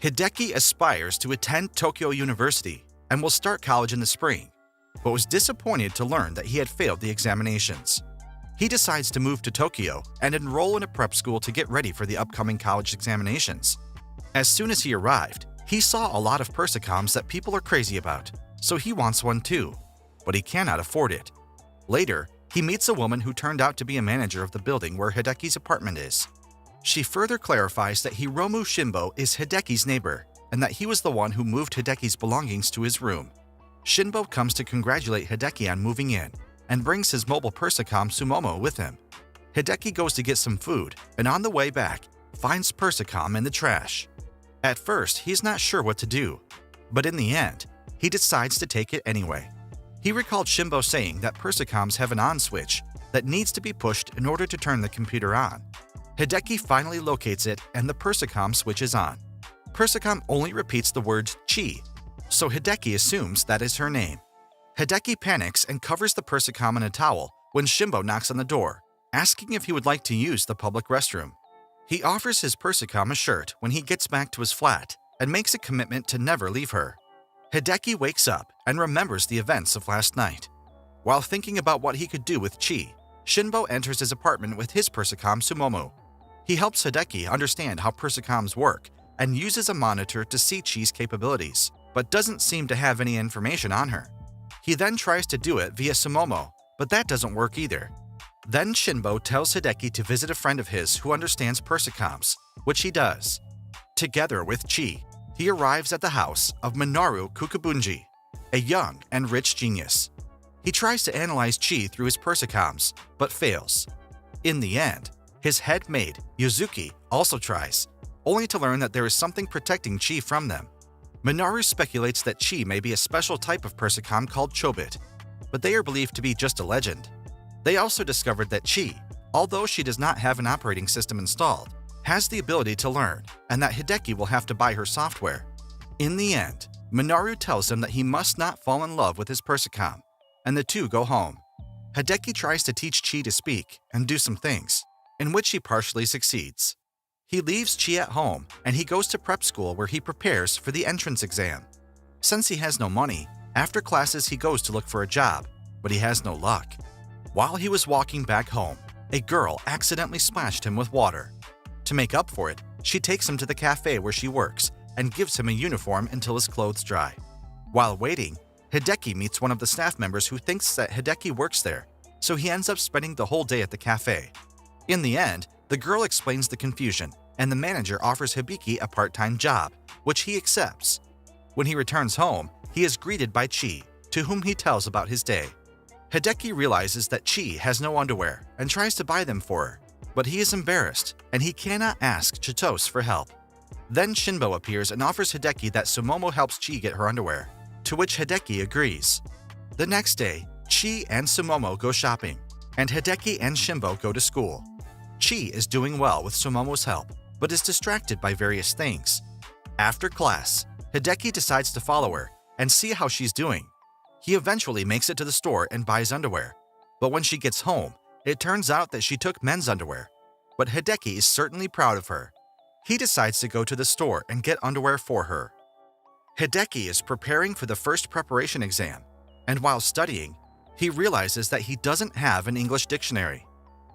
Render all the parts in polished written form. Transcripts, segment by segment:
Hideki aspires to attend Tokyo University and will start college in the spring, but was disappointed to learn that he had failed the examinations. He decides to move to Tokyo and enroll in a prep school to get ready for the upcoming college examinations. As soon as he arrived, he saw a lot of persicoms that people are crazy about, so he wants one too, but he cannot afford it. Later, he meets a woman who turned out to be a manager of the building where Hideki's apartment is. She further clarifies that Hiromu Shinbo is Hideki's neighbor and that he was the one who moved Hideki's belongings to his room. Shinbo comes to congratulate Hideki on moving in and brings his mobile persicom Sumomo with him. Hideki goes to get some food and on the way back finds persicom in the trash. At first, he's not sure what to do, but in the end, he decides to take it anyway. He recalled Shinbo saying that persicoms have an on switch that needs to be pushed in order to turn the computer on. Hideki finally locates it and the persicom switches on. Persicom only repeats the word chi, so Hideki assumes that is her name. Hideki panics and covers the persicom in a towel when Shinbo knocks on the door, asking if he would like to use the public restroom. He offers his persicom a shirt when he gets back to his flat and makes a commitment to never leave her. Hideki wakes up and remembers the events of last night. While thinking about what he could do with Chi, Shinbo enters his apartment with his persicom Sumomo. He helps Hideki understand how persicoms work and uses a monitor to see Chi's capabilities, but doesn't seem to have any information on her. He then tries to do it via Sumomo, but that doesn't work either. Then Shinbo tells Hideki to visit a friend of his who understands persicoms, which he does. Together with Chi, he arrives at the house of Minoru Kukubunji, a young and rich genius. He tries to analyze Chi through his persicoms, but fails. In the end, his head maid, Yuzuki, also tries, only to learn that there is something protecting Chi from them. Minoru speculates that Chi may be a special type of persicom called Chobit, but they are believed to be just a legend. They also discovered that Chi, although she does not have an operating system installed, has the ability to learn, and that Hideki will have to buy her software. In the end, Minoru tells him that he must not fall in love with his persicom, and the two go home. Hideki tries to teach Chi to speak and do some things, in which he partially succeeds. He leaves Chi at home and he goes to prep school where he prepares for the entrance exam. Since he has no money, after classes he goes to look for a job, but he has no luck. While he was walking back home, a girl accidentally splashed him with water. To make up for it, she takes him to the cafe where she works and gives him a uniform until his clothes dry. While waiting, Hideki meets one of the staff members who thinks that Hideki works there, so he ends up spending the whole day at the cafe. In the end, the girl explains the confusion, and the manager offers Hibiki a part-time job, which he accepts. When he returns home, he is greeted by Chi, to whom he tells about his day. Hideki realizes that Chi has no underwear and tries to buy them for her, but he is embarrassed and he cannot ask Chitose for help. Then Shinbo appears and offers Hideki that Sumomo helps Chi get her underwear, to which Hideki agrees. The next day, Chi and Sumomo go shopping, and Hideki and Shinbo go to school. Chi is doing well with Sumomo's help, but is distracted by various things. After class, Hideki decides to follow her and see how she's doing. He eventually makes it to the store and buys underwear, but when she gets home, it turns out that she took men's underwear. But Hideki is certainly proud of her. He decides to go to the store and get underwear for her. Hideki is preparing for the first preparation exam, and while studying, he realizes that he doesn't have an English dictionary.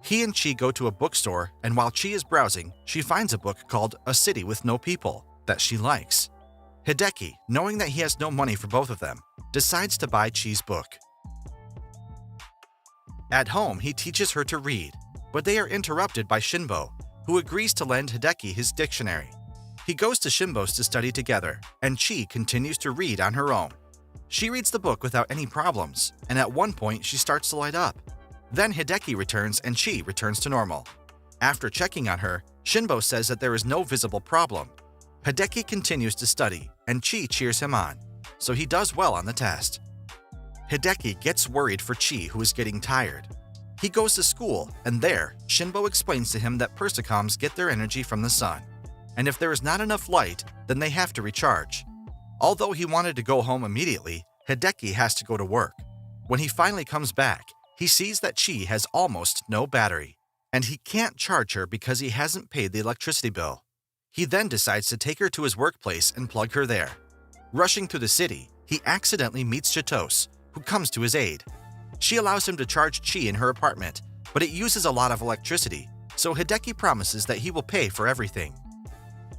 He and Chi go to a bookstore, and while Chi is browsing, she finds a book called A City with No People that she likes. Hideki, knowing that he has no money for both of them, decides to buy Chi's book. At home, he teaches her to read, but they are interrupted by Shinbo, who agrees to lend Hideki his dictionary. He goes to Shinbo's to study together, and Chi continues to read on her own. She reads the book without any problems, and at one point she starts to light up. Then Hideki returns and Chi returns to normal. After checking on her, Shinbo says that there is no visible problem. Hideki continues to study, and Chi cheers him on, so he does well on the test. Hideki gets worried for Chi, who is getting tired. He goes to school, and there, Shinbo explains to him that persicoms get their energy from the sun, and if there is not enough light, then they have to recharge. Although he wanted to go home immediately, Hideki has to go to work. When he finally comes back, he sees that Chi has almost no battery, and he can't charge her because he hasn't paid the electricity bill. He then decides to take her to his workplace and plug her there. Rushing through the city, he accidentally meets Chitose, who comes to his aid. She allows him to charge Chi in her apartment, but it uses a lot of electricity, so Hideki promises that he will pay for everything.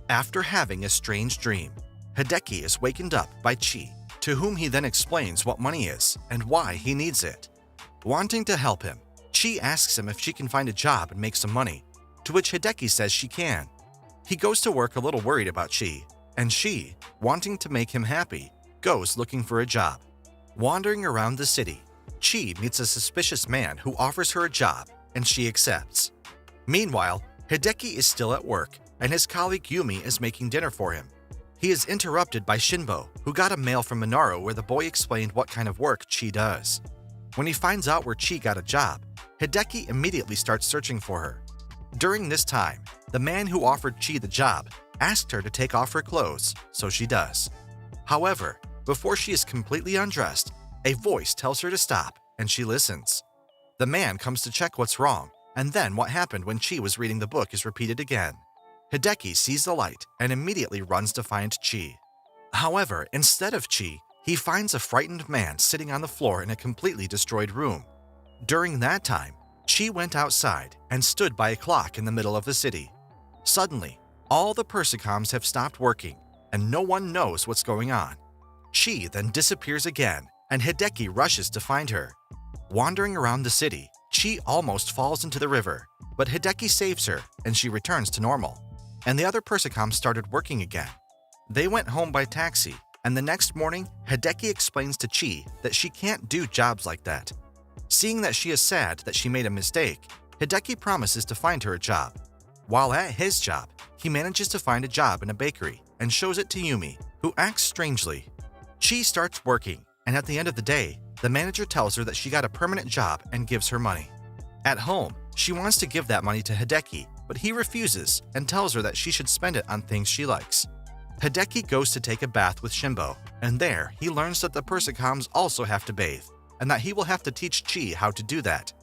After having a strange dream, Hideki is wakened up by Chi, to whom he then explains what money is and why he needs it. Wanting to help him, Chi asks him if she can find a job and make some money, to which Hideki says she can. He goes to work a little worried about Chi, and she, wanting to make him happy, goes looking for a job. Wandering around the city, Chi meets a suspicious man who offers her a job, and she accepts. Meanwhile, Hideki is still at work, and his colleague Yumi is making dinner for him. He is interrupted by Shinbo, who got a mail from Minoru where the boy explained what kind of work Chi does. When he finds out where Chi got a job, Hideki immediately starts searching for her. During this time, the man who offered Chi the job asked her to take off her clothes, so she does. However, before she is completely undressed, a voice tells her to stop, and she listens. The man comes to check what's wrong, and then what happened when Chi was reading the book is repeated again. Hideki sees the light and immediately runs to find Chi. However, instead of Chi, he finds a frightened man sitting on the floor in a completely destroyed room. During that time, Chi went outside and stood by a clock in the middle of the city. Suddenly, all the Persicoms have stopped working, and no one knows what's going on. Chi then disappears again, and Hideki rushes to find her. Wandering around the city, Chi almost falls into the river, but Hideki saves her, and she returns to normal. And the other Persicoms started working again. They went home by taxi, and the next morning, Hideki explains to Chi that she can't do jobs like that. Seeing that she is sad that she made a mistake, Hideki promises to find her a job. While at his job, he manages to find a job in a bakery and shows it to Yumi, who acts strangely. Chi starts working, and at the end of the day, the manager tells her that she got a permanent job and gives her money. At home, she wants to give that money to Hideki, but he refuses and tells her that she should spend it on things she likes. Hideki goes to take a bath with Shinbo, and there he learns that the Persicoms also have to bathe, and that he will have to teach Chi how to do that.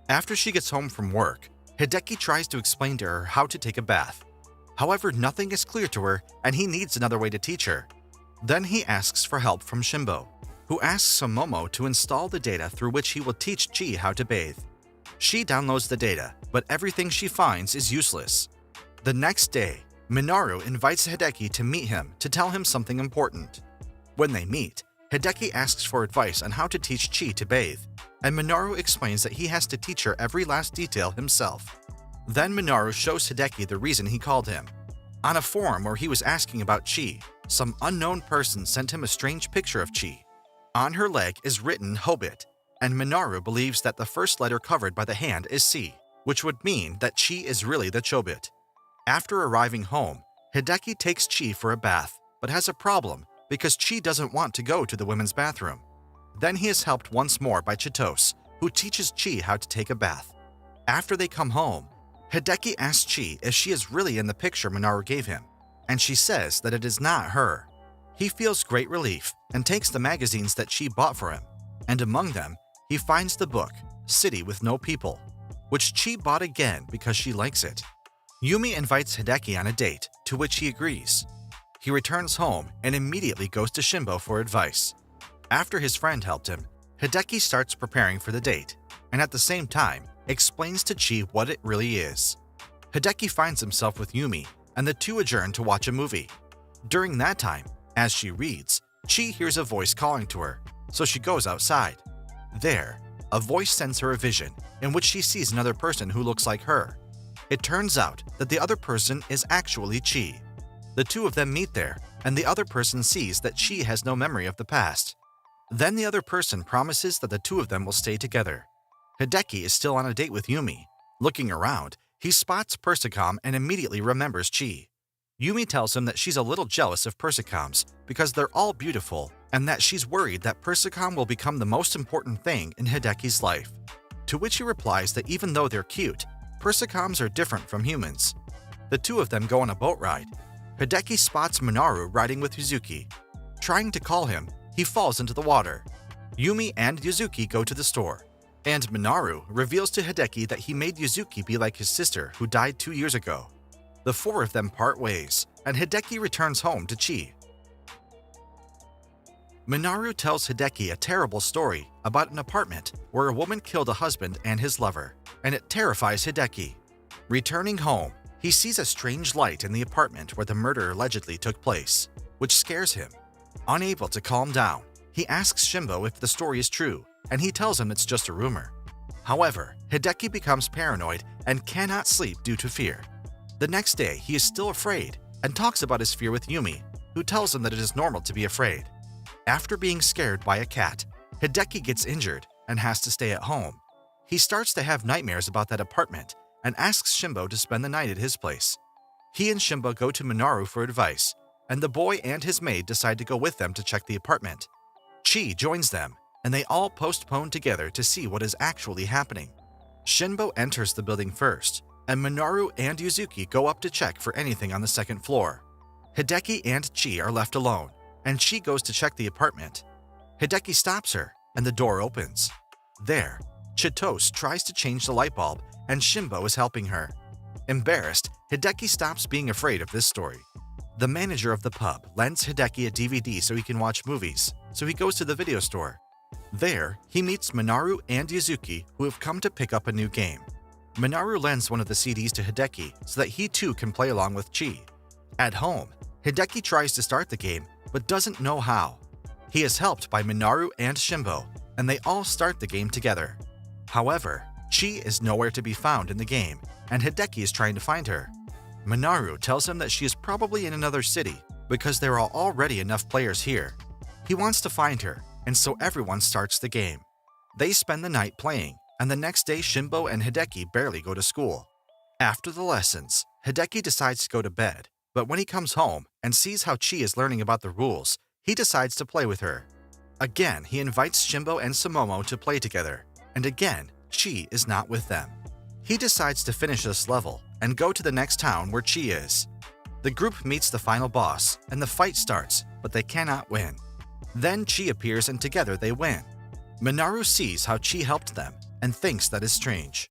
After she gets home from work, Hideki tries to explain to her how to take a bath. However, nothing is clear to her, and he needs another way to teach her. Then he asks for help from Shinbo, who asks Momo to install the data through which he will teach Chi how to bathe. She downloads the data, but everything she finds is useless. The next day, Minoru invites Hideki to meet him to tell him something important. When they meet, Hideki asks for advice on how to teach Chi to bathe, and Minoru explains that he has to teach her every last detail himself. Then Minoru shows Hideki the reason he called him. On a forum where he was asking about Chi, some unknown person sent him a strange picture of Chi. On her leg is written Hobit, and Minoru believes that the first letter covered by the hand is C, which would mean that Chi is really the Chobit. After arriving home, Hideki takes Chi for a bath, but has a problem because Chi doesn't want to go to the women's bathroom. Then he is helped once more by Chitose, who teaches Chi how to take a bath. After they come home, Hideki asks Chi if she is really in the picture Minoru gave him, and she says that it is not her. He feels great relief and takes the magazines that Chi bought for him, and among them, he finds the book, City with No People, which Chi bought again because she likes it. Yumi invites Hideki on a date, to which he agrees. He returns home and immediately goes to Shinbo for advice. After his friend helped him, Hideki starts preparing for the date, and at the same time, explains to Chi what it really is. Hideki finds himself with Yumi, and the two adjourn to watch a movie. During that time, as she reads, Chi hears a voice calling to her, so she goes outside. There, a voice sends her a vision in which she sees another person who looks like her. It turns out that the other person is actually Chi. The two of them meet there, and the other person sees that Chi has no memory of the past. Then the other person promises that the two of them will stay together. Hideki is still on a date with Yumi. Looking around, he spots Persicom and immediately remembers Chi. Yumi tells him that she's a little jealous of Persicoms because they're all beautiful, and that she's worried that Persicom will become the most important thing in Hideki's life. To which he replies that even though they're cute, Persicoms are different from humans. The two of them go on a boat ride. Hideki spots Minoru riding with Yuzuki. Trying to call him, he falls into the water. Yumi and Yuzuki go to the store, and Minoru reveals to Hideki that he made Yuzuki be like his sister who died 2 years ago. The four of them part ways, and Hideki returns home to Chi. Minoru tells Hideki a terrible story about an apartment where a woman killed a husband and his lover, and it terrifies Hideki. Returning home, he sees a strange light in the apartment where the murder allegedly took place, which scares him. Unable to calm down, he asks Shimbo if the story is true, and he tells him it's just a rumor. However, Hideki becomes paranoid and cannot sleep due to fear. The next day, he is still afraid and talks about his fear with Yumi, who tells him that it is normal to be afraid. After being scared by a cat, Hideki gets injured and has to stay at home. He starts to have nightmares about that apartment and asks Shimbo to spend the night at his place. He and Shimbo go to Minoru for advice, and the boy and his maid decide to go with them to check the apartment. Chi joins them, and they all postpone together to see what is actually happening. Shimbo enters the building first, and Minoru and Yuzuki go up to check for anything on the second floor. Hideki and Chi are left alone, and Chi goes to check the apartment. Hideki stops her, and the door opens. There, Chitose tries to change the light bulb, and Shimbo is helping her. Embarrassed, Hideki stops being afraid of this story. The manager of the pub lends Hideki a DVD so he can watch movies, so he goes to the video store. There, he meets Minoru and Yuzuki, who have come to pick up a new game. Minoru lends one of the CDs to Hideki so that he too can play along with Chi. At home, Hideki tries to start the game, but doesn't know how. He is helped by Minoru and Shimbo, and they all start the game together. However, Chi is nowhere to be found in the game, and Hideki is trying to find her. Minoru tells him that she is probably in another city because there are already enough players here. He wants to find her, and so everyone starts the game. They spend the night playing, and the next day Shimbo and Hideki barely go to school. After the lessons, Hideki decides to go to bed, but when he comes home and sees how Chi is learning about the rules, he decides to play with her. Again, he invites Shimbo and Sumomo to play together, and again, Chi is not with them. He decides to finish this level and go to the next town where Chi is. The group meets the final boss, and the fight starts, but they cannot win. Then Chi appears and together they win. Minoru sees how Chi helped them and thinks that is strange.